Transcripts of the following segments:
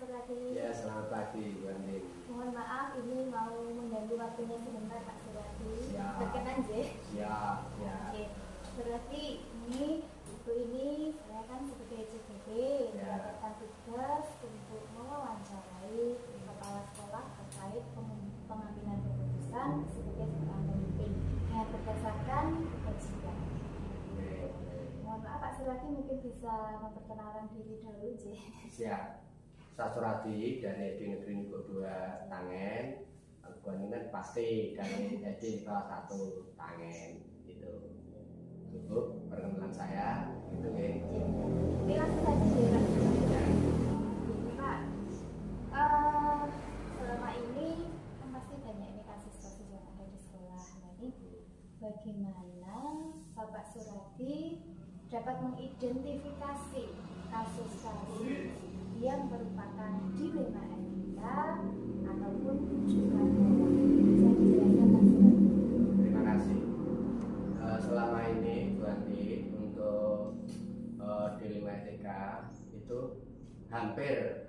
Suradi. Ya, selamat pagi Bu Andin. Mohon maaf ini mau mengganggu waktunya sebentar Pak Suradi. Siap. Berkenan je? Siap. Ya. Oke. Suradi, ibu ini saya kan sebagai CPD mendapatkan tugas untuk mewawancarai kepala sekolah terkait pengambilan keputusan sebagai seorang pemimpin yang berdasarkan kajian. Mohon maaf Pak Suradi mungkin bisa memperkenalkan diri dahulu je. Siap. Saya Suradi dari SD Negeri Nigo 2 Tangen. Buaningan pasti dari SD kelas 1 Tangen itu. Cukup perkenalan saya itu ya. Ini langsung saja ya Pak. Gini Pak, selama ini kan pasti banyak ini kasus-kasus yang ada di sekolah. Jadi bagaimana Bapak Suradi dapat mengidentifikasi kasus-kasus yang merupakan dilema etika ataupun rujukan moral? Bisa dijelaskan Pak Suradi? Terima kasih. Selama ini Bu Andi untuk dilema etika itu hampir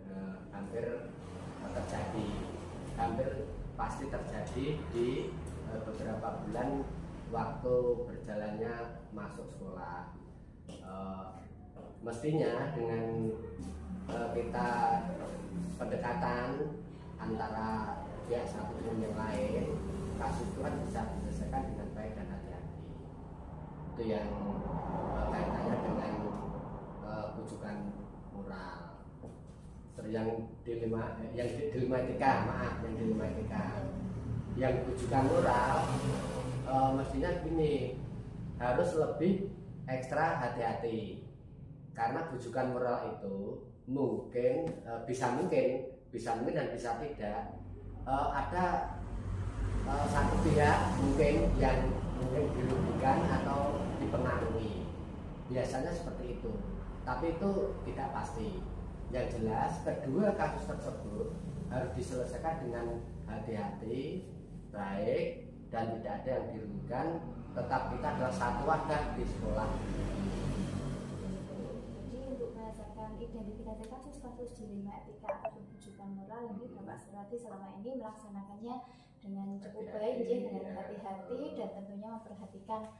terjadi, hampir pasti terjadi di beberapa bulan waktu berjalannya masuk sekolah. Mestinya dengan kita pendekatan antara pihak satu dengan yang lain, kasus itu kan bisa diselesaikan dengan baik dan hati-hati. Itu yang kaitannya dengan rujukan moral. Terus yang dilema etika, yang rujukan moral mestinya gini, harus lebih ekstra hati-hati karena rujukan moral itu mungkin bisa mungkin dan bisa tidak ada satu pihak mungkin yang dirugikan atau dipengaruhi, biasanya seperti itu, tapi itu tidak pasti. Yang jelas kedua kasus tersebut harus diselesaikan dengan hati-hati, baik, dan tidak ada yang dirugikan. Tetap kita adalah satu wadah di sekolah. Identifikasi kasus-kasus dilema etika atau rujukan moral ini Bapak Suradi selama ini melaksanakannya dengan cukup baik, dengan hati-hati dan tentunya memperhatikan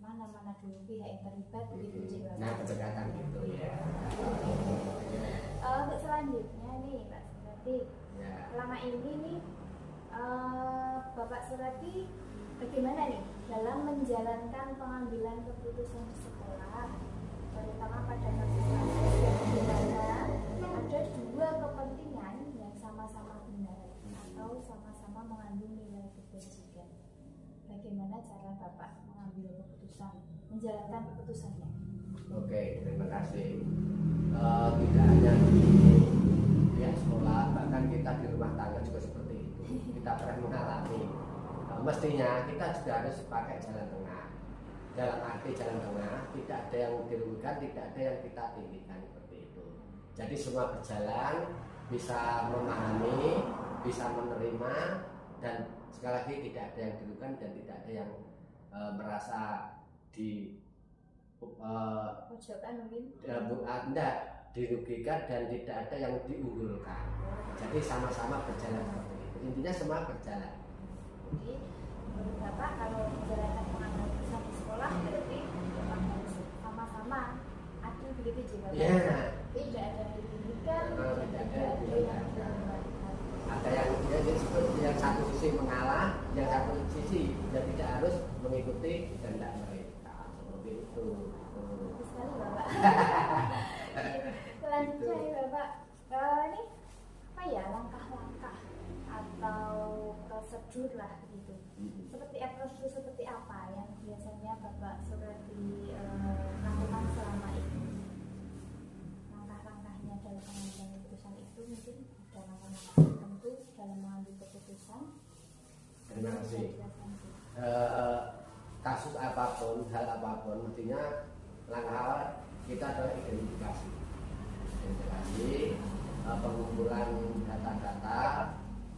mana dulu pihak yang terlibat begitu Bapak. Nah, pendekatan itu ya. Untuk selanjutnya nih Pak Suradi, Ya. selama ini nih Bapak Suradi bagaimana nih dalam menjalankan pengambilan keputusan di sekolah, terutama pada kasus-kasus yang dimana ada dua kepentingan yang sama-sama benar atau sama-sama mengandung nilai kebajikan. Bagaimana cara Bapak mengambil keputusan, menjalankan keputusannya? Oke, terima kasih. Tidak hanya di pihak sekolah, bahkan kita di rumah tangga juga seperti itu. Kita pernah mengalami. Mestinya kita juga harus pakai jalan tengah. Dalam arti jalan tengah, tidak ada yang dirugikan, tidak ada yang kita tinggikan, seperti itu. Jadi semua berjalan, bisa memahami, bisa menerima, dan sekali lagi tidak ada yang dirugikan dan tidak ada yang merasa di pojokan mungkin? Tidak dirugikan dan tidak ada yang diunggulkan. Jadi sama-sama berjalan seperti itu. Intinya semua berjalan. Jadi menurut Bapak kalau menjalankan pengambilan keputusan di sekolah berarti memang harus sama-sama adil begitu juga Bapak? Ya. Tidak ada yang dirugikan, tidak ada yang dirugikan. Ada yang satu sisi mengalah, yang satu sisi tidak harus mengikuti kehendak mereka, seperti itu. Bagus sekali Bapak. Selanjutnya ya Bapak, ini apa ya, langkah-langkah atau prosedur lah begitu. Seperti apa yang biasanya Bapak Suradi lakukan selama ini? Langkah-langkahnya dalam pengambilan keputusan itu mungkin ada langkah-langkah tertentu dalam mengambil keputusan. Terima kasih. Kasus apapun, hal apapun, mestinya langkah kita adalah identifikasi, pengumpulan data-data,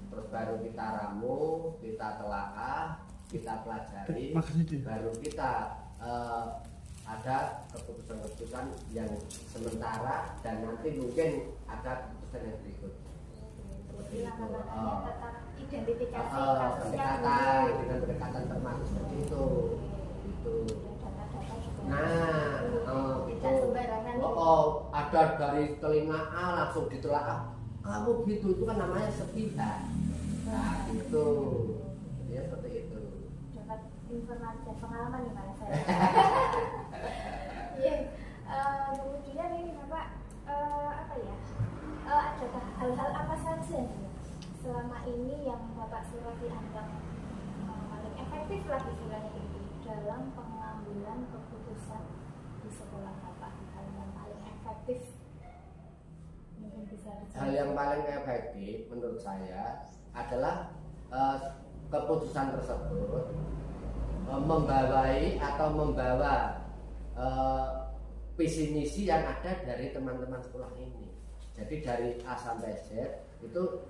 terus baru kita ramu, kita telaah, kita pelajari, baru kita ada keputusan-keputusan yang sementara dan nanti mungkin ada keputusan keputusan yang berikut. Jadi langkah-langkahnya tetap identifikasi kasusnya pendekatan dulu. dengan pendekatan termasuk seperti itu. Itu. Data-data juga. Nah, Tidak sembarangan. ada dari telinga A langsung ditelaah. Kamu gitu, itu kan namanya sepihak. Nah, itu. Ya seperti itu. Dapat informasi dan pengalaman nih malah saya. Iya. Kemudian ini Bapak apa ya? Adakah hal-hal apa saja selama ini yang Bapak Surati anggap paling efektif lah istilahnya itu dalam pengambilan keputusan di sekolah Bapak? Hal yang paling efektif mungkin bisa dijelaskan. Hal yang paling efektif menurut saya adalah keputusan tersebut membawa visi misi yang ada dari teman-teman sekolah ini. Jadi dari A sampai Z itu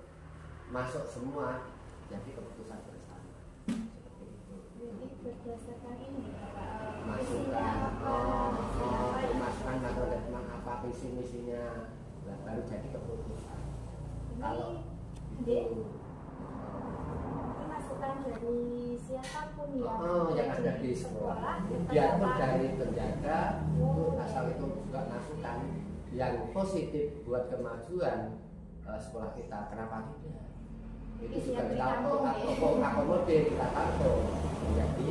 masuk semua jadi keputusan bersama. Seperti itu. Jadi berdasarkan ini Bapak, Masukan, masukan ini atau teman apa visi misinya, baru jadi keputusan. Kalau itu, masukan dari siapapun yang ada di sekolah, biarpun dari penjaga, itu asal itu juga masukan yang positif buat kemajuan sekolah kita. Kenapa tidak? Itu juga kita akomodir, kita tampung menjadi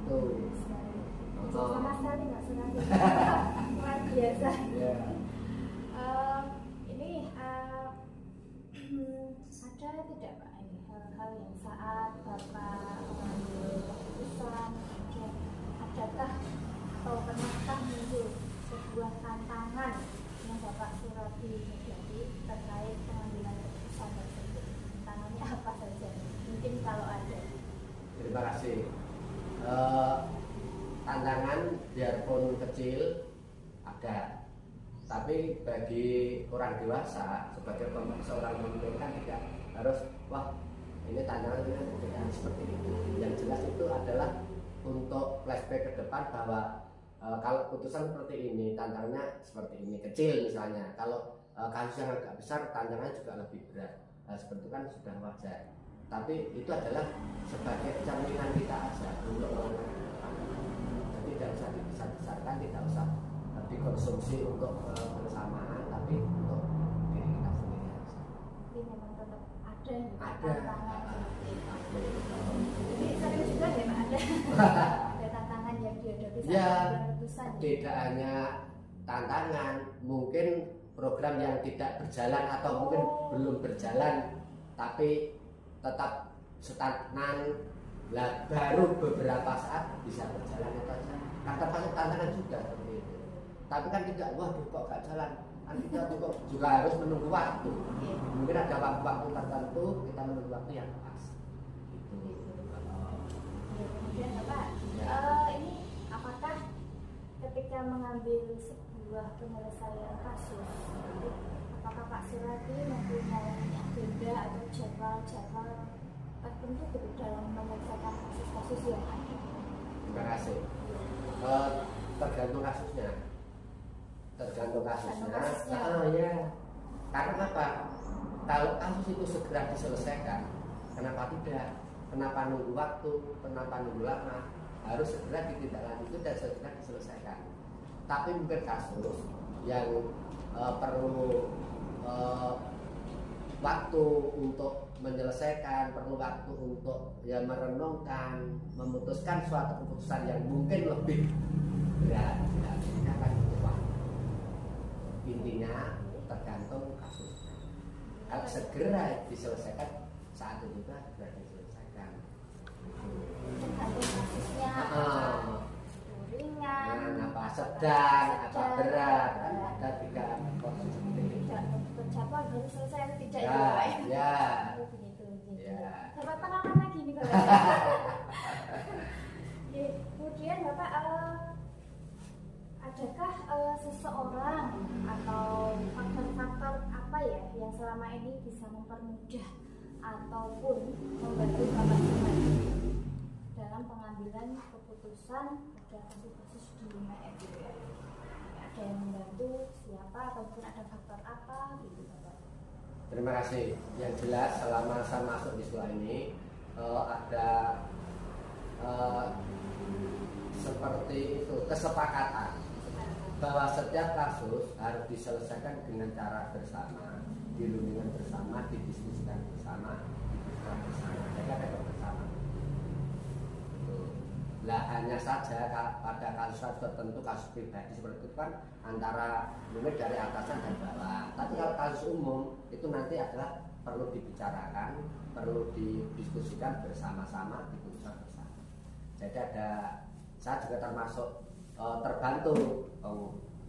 itu. sama sekali nggak senang luar biasa. Ini ada tidak Pak ini hal-hal yang saat Bapak mengambil keputusan, adakah atau pernahkah muncul sebuah tantangan yang Bapak Surati menjadi terkait pengambilan keputusan tersebut? Tantangannya apa saja? Mungkin kalau ada. Terima kasih. Tantangan biarpun kecil ada, tapi bagi orang dewasa sebagai seorang pemimpin kan tidak harus ini tantangannya tidak seperti itu. Yang jelas itu adalah untuk flashback ke depan bahwa kalau putusan seperti ini tantangannya seperti ini, kecil misalnya. Kalau kasus yang agak besar tantangannya juga lebih berat. Seperti itu kan sudah wajar. Tapi itu adalah sebagai cerminan kita aja untuk melangkah ke depan. Jadi tidak usah dibesar-besarkan, tidak usah dikonsumsi untuk bersamaan, tapi untuk diri kita sendiri aja. Jadi memang tetap ada Ada. tantangan seperti itu. Jadi sering juga ya Pak ada tantangan yang dihadapi saat Ya, pengambilan keputusan. tidak hanya tantangan, mungkin program yang tidak berjalan atau mungkin belum berjalan, tapi tetap stagnan. Lah baru beberapa saat bisa berjalan itu aja. Kan termasuk tantangan juga seperti itu. Tapi kan tidak, waduh kok gak jalan. Kan kita juga harus menunggu waktu. Mungkin ada waktu-waktu tertentu kita menunggu waktu yang pas. Gitu. Kemudian Bapak, ini apakah ketika mengambil sebuah penyelesaian kasus, apakah Pak Surati mempunyai agenda atau jadwal tertentu dalam menyelesaikan kasus-kasus yang ada? Terima kasih. Tergantung kasusnya. Ya. Karena apa? Kalau kasus itu segera diselesaikan, kenapa tidak? Kenapa nunggu waktu? Kenapa nunggu lama? Harus segera ditindaklanjuti dan segera diselesaikan. Tapi mungkin kasus yang perlu waktu untuk menyelesaikan, perlu waktu untuk merenungkan, memutuskan suatu keputusan yang mungkin lebih berat, ini akan butuh waktu. Intinya tergantung kasusnya. Kalau segera diselesaikan, saat itu juga segera diselesaikan. Tergantung kasusnya, ringan, apa sedang, apa berat, kan ada tiga proses seperti itu. tidak tercapai baru selesai atau tidak Ya, Pak? ya. Begitu. Ya. Dapat pengalaman lagi nih Bapak. Oke, kemudian Bapak adakah seseorang atau faktor-faktor apa ya yang selama ini bisa mempermudah ataupun membantu Bapak Surati dalam pengambilan keputusan pada kasus-kasus di UMR? ada yang membantu siapa ataupun ada faktor apa gitu Bapak? Terima kasih. Yang jelas selama saya masuk di sekolah ini ada seperti itu kesepakatan bahwa setiap kasus harus diselesaikan dengan cara bersama, dirundingkan bersama, didiskusikan bersama, dibicarakan bersama. Jadi ada kebersamaan. Lah hanya saja pada kasus tertentu, kasus pribadi seperti itu kan antara mungkin dari atasan dan bawah. Tapi kalau kasus umum itu nanti adalah perlu dibicarakan, perlu didiskusikan bersama-sama, diputuskan bersama. Jadi saya juga termasuk terbantu.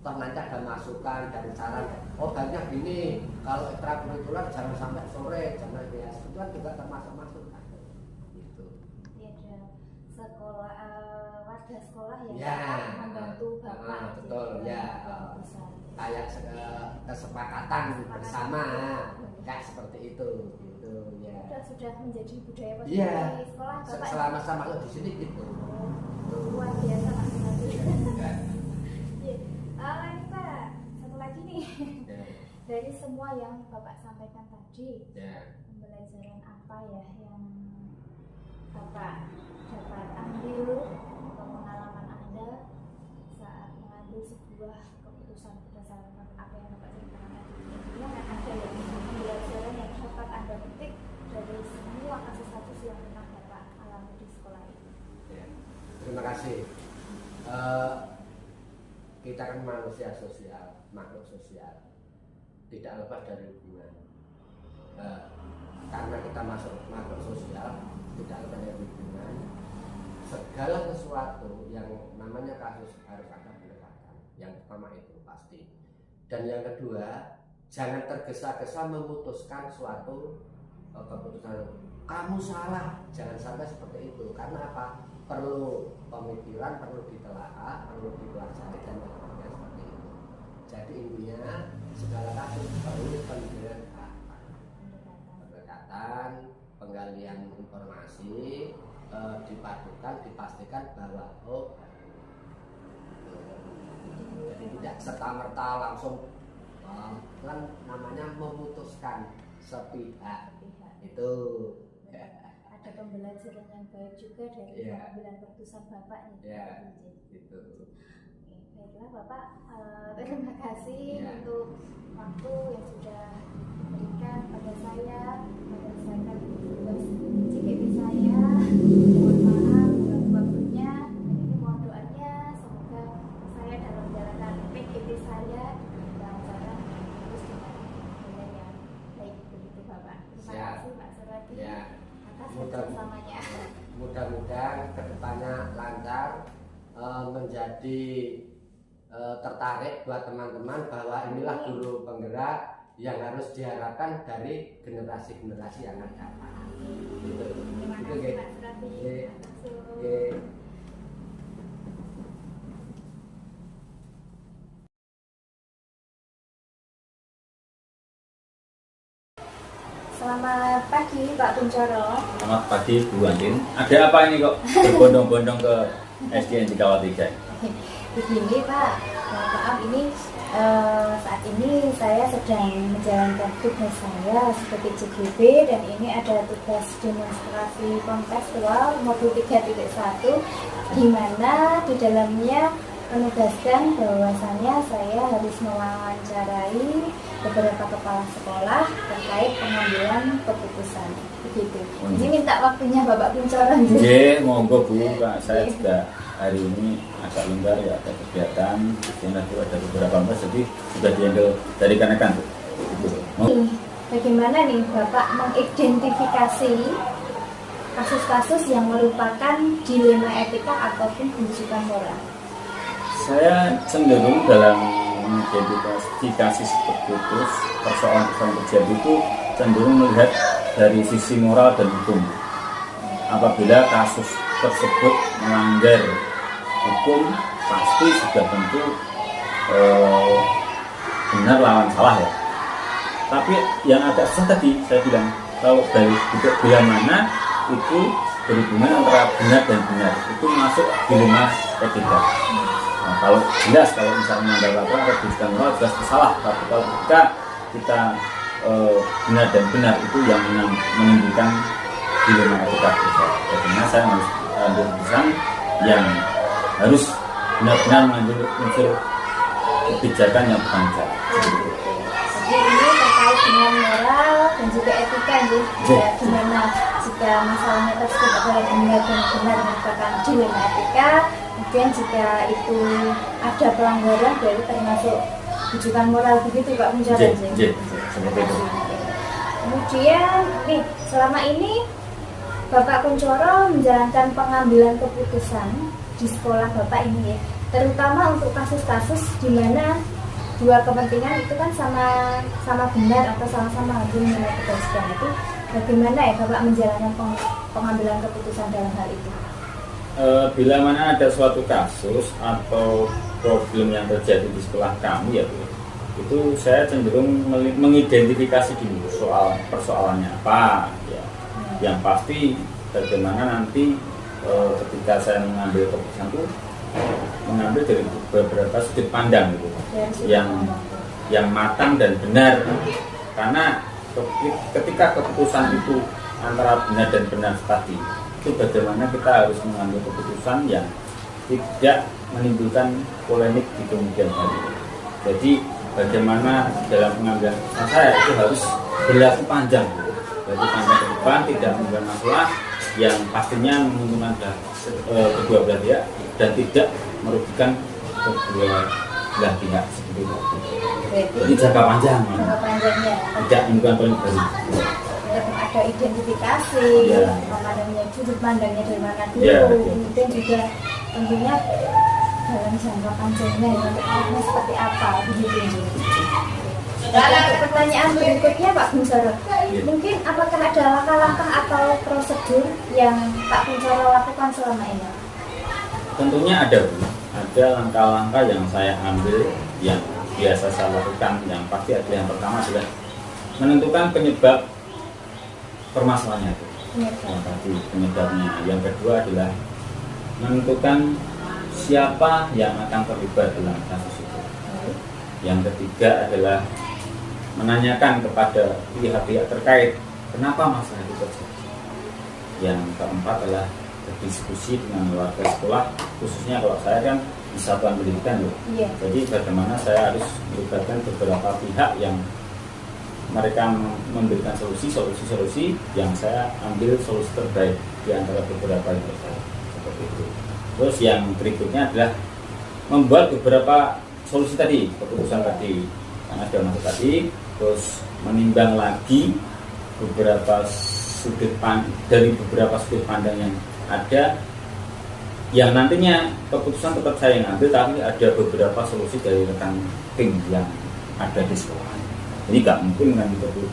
Toh nanti ada masukan dari saran. Oh banyak gini, kalau ekstrakurikuler jangan sampai sore, jangan ya. Itu kan juga termasuk masukan. Gitu. Sekolah warga sekolah yang ya, dapat membantu Bapak betul ya, kayak kesepakatan bersama kayak seperti itu gitu ya. Sudah menjadi budaya positif ya, di sekolah Bapak selama saya masuk di sini gitu. Luar biasa Pak Suradi. Ya. Ini Pak, satu lagi nih Ya. dari semua yang Bapak sampaikan tadi, Ya. pembelajaran apa ya yang Bapak dapat ambil atau pengalaman Anda saat mengambil sebuah keputusan berdasarkan apa yang Bapak ceritakan tadi? Intinya kan ada ya pembelajaran yang dapat Anda petik dari semua kasus-kasus yang pernah Bapak alami di sekolah ini. Ya. Terima kasih. Kita kan manusia sosial, makhluk sosial, tidak lepas dari hubungan. Karena kita masuk makhluk sosial, tidak lepas dari hubungan. Segala sesuatu yang namanya kasus harus ada pendekatan. Yang pertama itu pasti. Dan yang kedua, jangan tergesa-gesa memutuskan suatu keputusan. Kamu salah, jangan sampai seperti itu. Karena apa? Perlu pemikiran, perlu ditelaah, perlu dipelajari dan sebagainya seperti itu. Jadi intinya segala kasus perlu pendekatan, penggalian informasi, dipadukan, dipastikan bahwa jadi tidak serta-merta langsung kan namanya memutuskan sepihak itu. Ada pembelajaran yang baik juga dari pengambilan keputusan Bapak nih. Gitu. Baiklah Bapak, terima kasih untuk waktu yang sudah diberikan pada saya, berdasarkan tugas CGP saya. Mohon maaf dalam waktunya, dan ini mohon doanya semoga saya dalam menjalankan PGP saya lancaran terus dengan nilai yang baik begitu Bapak. Terima kasih Pak Suradi. Mudah-mudahan kedepannya lancar, menjadi tertarik buat teman-teman bahwa inilah guru penggerak yang harus diharapkan dari generasi-generasi yang akan datang. Gitu. Terima kasih Pak Suradi. Selamat pagi Pak Kuncoro. Selamat pagi Bu Andin. Ada apa ini kok berbondong-bondong ke SDN Cikawat 3? Begini Pak, maaf ini saat ini saya sedang menjalankan tugas saya sebagai CGP dan ini ada tugas demonstrasi kontekstual modul 3.1 di mana di dalamnya menugaskan bahwasannya saya harus mewawancarai beberapa kepala sekolah terkait pengambilan keputusan begitu. Ini minta waktunya Bapak Kuncoro. Oke, monggo Bu, Pak. Saya juga hari ini agak longgar ya, ada kegiatan, kemudian ada beberapa mas, jadi sudah diambil dari kanak-kanak. Bagaimana nih Bapak mengidentifikasi kasus-kasus yang merupakan dilema etika ataupun kebusukan moral? Saya cenderung dalam mengidentifikasi seperti itu, persoalan-persoalan terjadi itu cenderung melihat dari sisi moral dan hukum. Apabila kasus tersebut melanggar hukum, pasti sudah tentu benar lawan salah ya. Tapi yang agak susah tadi saya bilang, kalau dari bila mana itu berhubungan antara benar dan benar, itu masuk dilema etika. Nah, kalau jelas kalau misalnya melanggar peraturan atau bujukan moral jelas salah. Tapi kalau kita benar dan benar itu yang menimbulkan dilema etika. Bagaimana saya harus ambil keputusan yang harus benar-benar mengambil unsur kebijakan yang bertanggung jawab. Jadi ini terkait dengan moral dan juga etika, ya. Gimana jika masalahnya tersebut adalah benar dan benar merupakan dilema etika, kemudian jika itu ada pelanggaran dari termasuk bujukan moral, begitu Pak Kuncoro. Seperti itu. Kemudian nih, selama ini Bapak Kuncoro menjalankan pengambilan keputusan di sekolah Bapak ini ya, terutama untuk kasus-kasus di mana dua kepentingan itu kan sama benar atau sama-sama menilai kebajikan itu, bagaimana ya Bapak menjalankan pengambilan keputusan dalam hal itu? Bila mana ada suatu kasus atau problem yang terjadi di sekolah kami ya Bu, itu saya cenderung mengidentifikasi dulu persoalannya apa ya. Yang pasti bagaimana nanti ketika saya mengambil keputusan itu mengambil dari beberapa sudut pandang gitu, yang matang dan benar, karena ketika keputusan itu antara benar dan benar tadi itu bagaimana kita harus mengambil keputusan yang tidak menimbulkan polemik di kemudian hari. Jadi bagaimana dalam pengambilan keputusan saya itu harus berlaku panjang gitu. Berlaku panjang ke depan, tidak menimbulkan masalah yang pastinya menguntungkan kedua belah pihak dan tidak merugikan kedua belah pihak seperti itu. Jadi jangka panjang. Jangka panjangnya. Tidak menimbulkan polemik baru. Ada identifikasi, namanya sudut pandangnya dari mana dulu, kemudian juga tentunya dalam jangka panjangnya untuk seperti apa begitu. Untuk pertanyaan berikutnya Pak Kuncoro, mungkin apakah ada langkah-langkah atau prosedur yang Pak Kuncoro lakukan selama ini? Tentunya ada langkah-langkah yang saya ambil yang biasa saya lakukan. Yang pasti adalah yang pertama adalah menentukan penyebab permasalahannya itu. Yang tadi penyebabnya. Yang kedua adalah menentukan siapa yang akan terlibat dalam kasus itu. Yang ketiga adalah menanyakan kepada pihak-pihak terkait kenapa masalah itu terjadi. Yang keempat adalah berdiskusi dengan warga sekolah, khususnya kalau saya kan di satuan pendidikan loh. Jadi bagaimana saya harus melibatkan beberapa pihak yang mereka memberikan solusi yang saya ambil solusi terbaik di antara beberapa yang terbaik seperti itu. Terus yang berikutnya adalah membuat beberapa solusi tadi, keputusan tadi karena sudah masuk tadi, terus menimbang lagi dari beberapa sudut pandang yang ada, yang nantinya keputusan tetap saya yang ambil, tapi ada beberapa solusi dari rekan tim yang ada di sekolah. Jadi nggak mungkin kan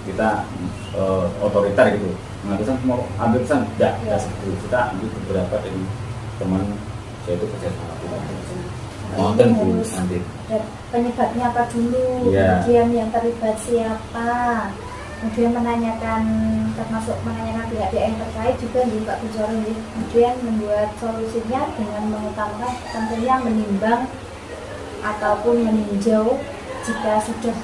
kita otoriter gitu, mengambil mau ambil pesan tidak seperti itu. Kita ambil beberapa dari teman, yaitu kerjasama kita. Nonton dulu nanti. Penyebabnya apa dulu, kemudian yang terlibat siapa, kemudian menanyakan pihak-pihak yang terkait juga di Pak Kuncoro, kemudian membuat solusinya dengan mengutamakan tentunya menimbang ataupun meninjau jika sudah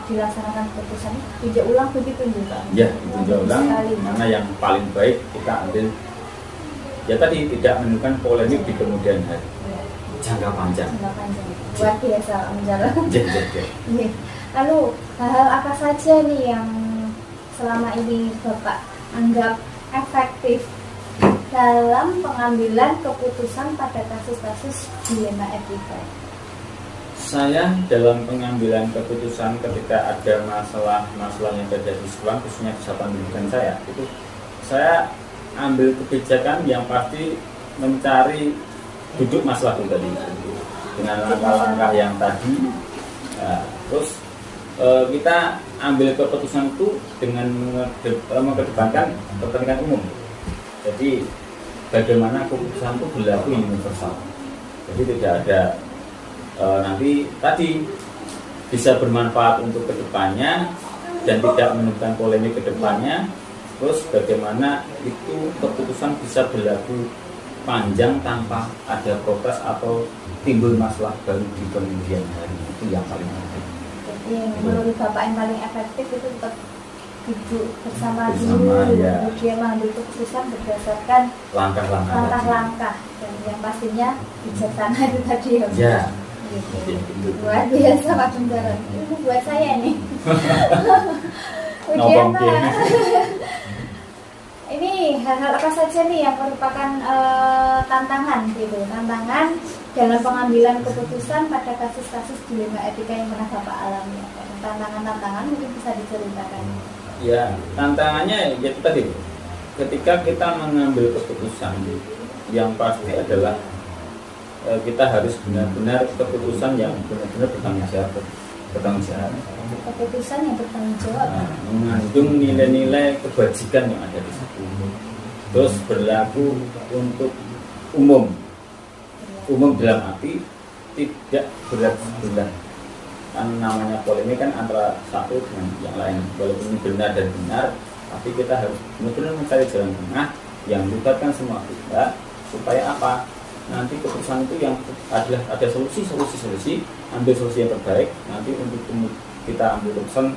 dilaksanakan keputusan, tinjau ulang begitu Pak? Ya, tinjau ulang mana yang paling baik kita ambil. Ya tadi tidak menimbulkan polemik di kemudian hari. Jangka panjang. Luar biasa menjalankan. Lalu hal-hal apa saja nih yang selama ini Bapak anggap efektif dalam pengambilan keputusan pada kasus-kasus dilema etika? Saya dalam pengambilan keputusan ketika ada masalah yang terjadi di sekolah, khususnya di satuan pendidikan saya, itu saya ambil kebijakan yang pasti mencari duduk masalah itu tadi dengan langkah-langkah yang tadi. Nah, terus kita ambil keputusan itu dengan mengedepankan kepentingan umum. Jadi bagaimana keputusan itu berlaku universal. Jadi tidak ada nanti tadi bisa bermanfaat untuk kedepannya dan tidak menimbulkan polemik kedepannya. Terus bagaimana itu keputusan bisa berlaku panjang tanpa ada protes atau timbul masalah baru di kemudian hari. Itu yang paling penting. Jadi menurut Bapak yang paling efektif itu tetap duduk bersama Bersama, dulu, ya. kemudian mengambil keputusan berdasarkan Langkah-langkah tadi. langkah-langkah dan yang pastinya bijaksana itu tadi ya. Ya. Gitu. Ya, gitu. Luar biasa Pak Bendara. Ini buat saya nih. Kemudian Ngomong Pak, gini. ini hal-hal apa saja nih yang merupakan tantangan gitu, tantangan dalam pengambilan keputusan pada kasus-kasus dilema etika yang pernah Bapak alami. Tantangan-tantangan mungkin bisa diceritakan. Ya, tantangannya ya itu tadi. Ketika kita mengambil keputusan, yang pasti adalah kita harus benar-benar keputusan yang benar-benar bertanggung jawab. Keputusan yang bertanggung jawab. Mengandung nilai-nilai kebajikan yang ada di situ. Terus berlaku untuk umum. Umum dalam arti tidak berat sebelah. Kan namanya polemik kan antara satu dengan yang lain. Walaupun ini benar dan benar, tapi kita harus benar-benar mencari jalan tengah yang melibatkan semua pihak supaya apa? Nanti keputusan itu yang adalah ada solusi, ambil solusi yang terbaik. Nanti untuk kita ambil keputusan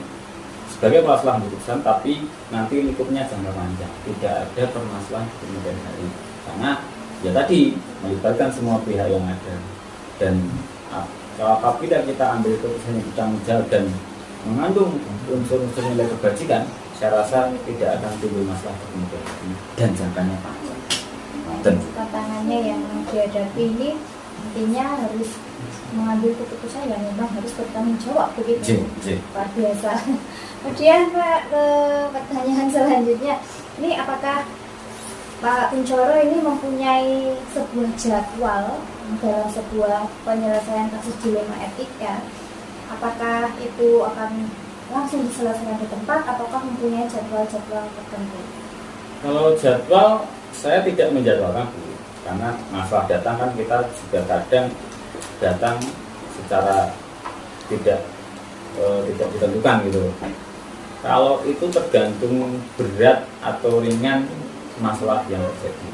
sebagai masalah ambil keputusan, tapi nanti lingkupnya jangka panjang, tidak ada permasalahan di kemudian hari. Karena ya tadi melibatkan semua pihak yang ada dan kalau apabila kita ambil keputusan yang bertanggung jawab dan mengandung unsur-unsur nilai kebajikan, saya rasa tidak akan timbul masalah di kemudian hari dan jangkanya panjang. Tantangannya yang dihadapi ini intinya harus mengambil keputusan yang memang harus bertanggung jawab begitu. Luar biasa. Kemudian Pak, ke pertanyaan selanjutnya, ini apakah Pak Kunchoro ini mempunyai sebuah jadwal dalam sebuah penyelesaian kasus dilema etika? Apakah itu akan langsung diselesaikan di tempat ataukah mempunyai jadwal-jadwal tertentu? Kalau jadwal saya tidak menjadwalkan Bu, karena masalah datang kan kita juga kadang datang secara tidak ditentukan gitu. Kalau itu tergantung berat atau ringan masalah yang terjadi.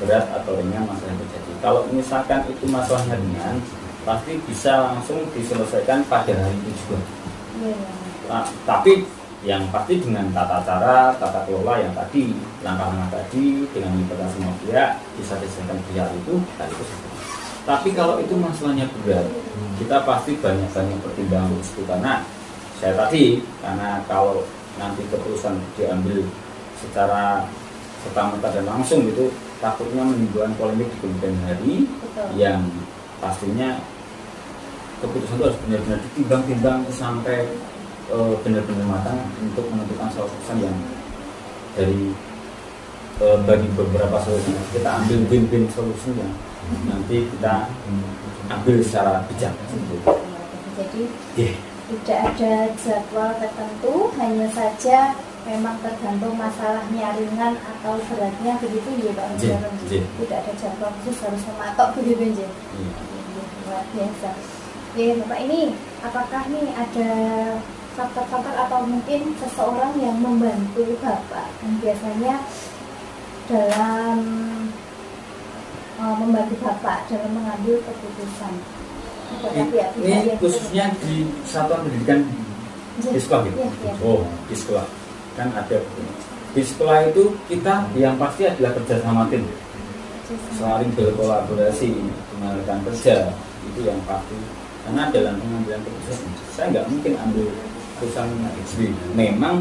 Berat atau ringan masalah yang terjadi. Kalau misalkan itu masalahnya ringan, pasti bisa langsung diselesaikan pada hari itu juga. Nah, tapi yang pasti dengan tata cara, tata kelola yang tadi, langkah-langkah tadi, dengan melibatkan semua pihak, bisa diselesaikan pihak itu, dan itu selesai. Tapi kalau itu masalahnya berat, kita pasti banyak-banyak pertimbangan di situ. Karena saya tadi, karena kalau nanti keputusan diambil secara serta-merta dan langsung gitu, takutnya menimbulkan polemik di kemudian hari. Betul. Yang pastinya keputusan itu harus benar-benar ditimbang-timbang sampai benar-benar matang untuk menentukan keputusan yang dari bagi beberapa solusi kita ambil win-win solusi yang nanti kita ambil secara bijak. Jadi tidak ada jadwal tertentu, hanya saja memang tergantung masalahnya ringan atau beratnya begitu ya Pak. Tidak ada jadwal khusus harus mematok begitu aja. Luar biasa. Oke Bapak, ini apakah nih ada faktor-faktor atau mungkin seseorang yang membantu Bapak yang biasanya dalam membantu Bapak dalam mengambil keputusan? Ini khususnya di satuan pendidikan di sekolah gitu? Oh, di sekolah kan ada. Di sekolah itu kita yang pasti adalah kerjasama tim, saling berkolaborasi, mengenalkan kerja, itu yang pasti. Karena dalam pengambilan keputusan saya nggak mungkin ambil keputusan sendiri. Memang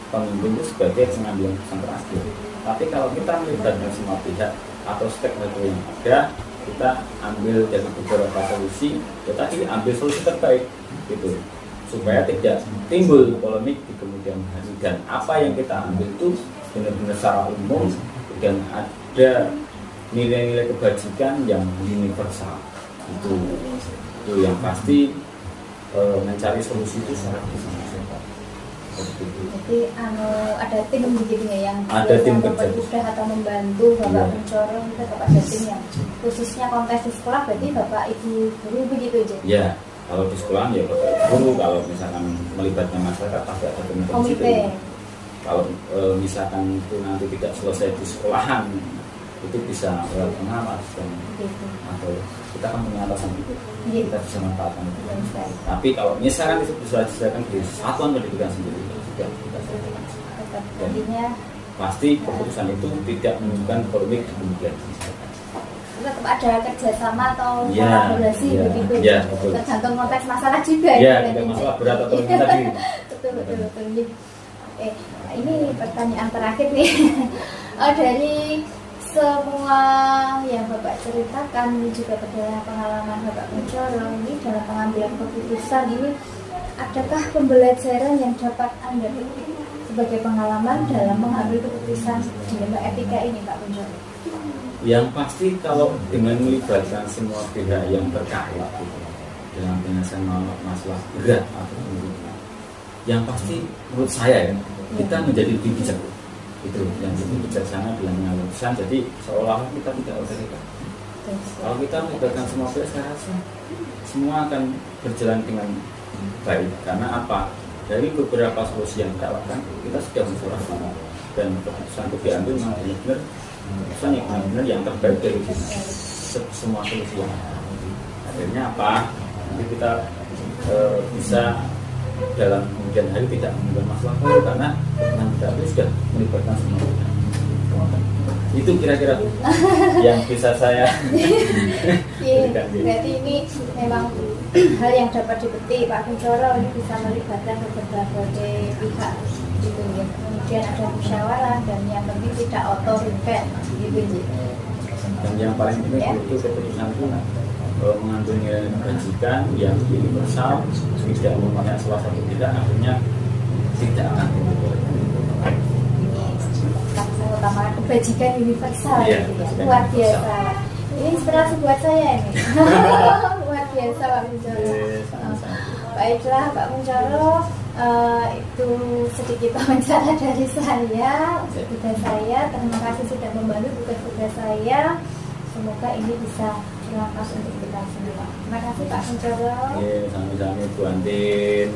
pemimpin itu sebagai pengambilan keputusan terakhir. Tapi kalau kita melibatkan semua pihak atau stakeholder yang ada, kita ambil dari beberapa solusi, ya tadi ambil solusi terbaik gitu, supaya tidak timbul polemik di kemudian hari. Dan apa yang kita ambil itu benar-benar secara umum dan ada nilai-nilai kebajikan yang universal. Itu yang pasti mencari solusi itu secara bersama-sama. Jadi ada tim begitu ya yang ada tim kerja atau membantu Bapak Kunchoro, tetap ada tim yang khususnya kontes di sekolah, berarti Bapak Ibu guru begitu aja. Ya, kalau di sekolah ya Bapak Guru, kalau misalkan melibatkan masyarakat pasti ada komite. Kalau misalkan itu nanti tidak selesai di sekolahan, itu bisa lewat pengawas dan Gitu. atau kita kan punya atasan itu, Iya. kita bisa manfaatkan itu. Betul sekali. Tapi kalau misalkan itu bisa disediakan di satuan pendidikan sendiri juga kita sediakan. Tetap jadinya Pasti keputusan itu tidak menunjukkan polemik di kemudian. tetap ada kerjasama atau Iya, kolaborasi iya, begitu. iya, betul. Tergantung konteks masalah juga Ya, berarti. tidak masalah berat atau ringan tadi. betul betul. Iya. Ini pertanyaan terakhir nih. Dari semua yang Bapak ceritakan ini juga adalah pengalaman Bapak Kunchoro ini dalam pengambilan keputusan ini, adakah pembelajaran yang dapat Anda petik sebagai pengalaman dalam mengambil keputusan di lembaga etika ini, Pak Kunchoro? Yang pasti kalau dengan melibatkan semua pihak yang terkait gitu, dalam penyelesaian masalah berat atau menurut, yang pasti menurut saya ya, kita menjadi lebih bijak. Itu yang lebih bijaksana dalam mengambil keputusan. Jadi seolah-olah kita tidak otoriter. Kalau kita melibatkan semua pihak, saya rasa semua akan berjalan dengan baik. Karena apa? Dari beberapa solusi yang ditawarkan, kita sudah mensurahkan dan keputusan itu diambil memang benar-benar keputusan yang benar-benar yang terbaik dari semua solusi yang ada. Akhirnya apa? Nanti kita bisa dalam kemudian hari tidak menimbulkan masalah baru karena yang kita itu sudah melibatkan semua pihak. Itu kira-kira yang bisa saya Iya, berikan. berarti ini memang hal yang dapat dipetik Pak Kunchoro ini bisa melibatkan berbagai pihak gitu ya. Kemudian ada musyawarah dan yang penting tidak otoriter gitu ya. Dan yang paling penting itu keputusan itu mengandung nilai kebajikan yang universal, tidak mempunyai salah satu tidak, akhirnya tidak akan timbul. Utama kebajikan universal Iya, gitu ya. kebajikan Luar universal. biasa. Ini inspirasi buat saya ini. Luar biasa Pak Kunchoro. Baiklah Pak Kunchoro, itu sedikit wawancara dari saya untuk tugas saya. Terima kasih sudah membantu tugas-tugas saya. Semoga ini bisa bermanfaat untuk kita semua. Terima kasih Pak Kunchoro. Sami-sami Bu Antin.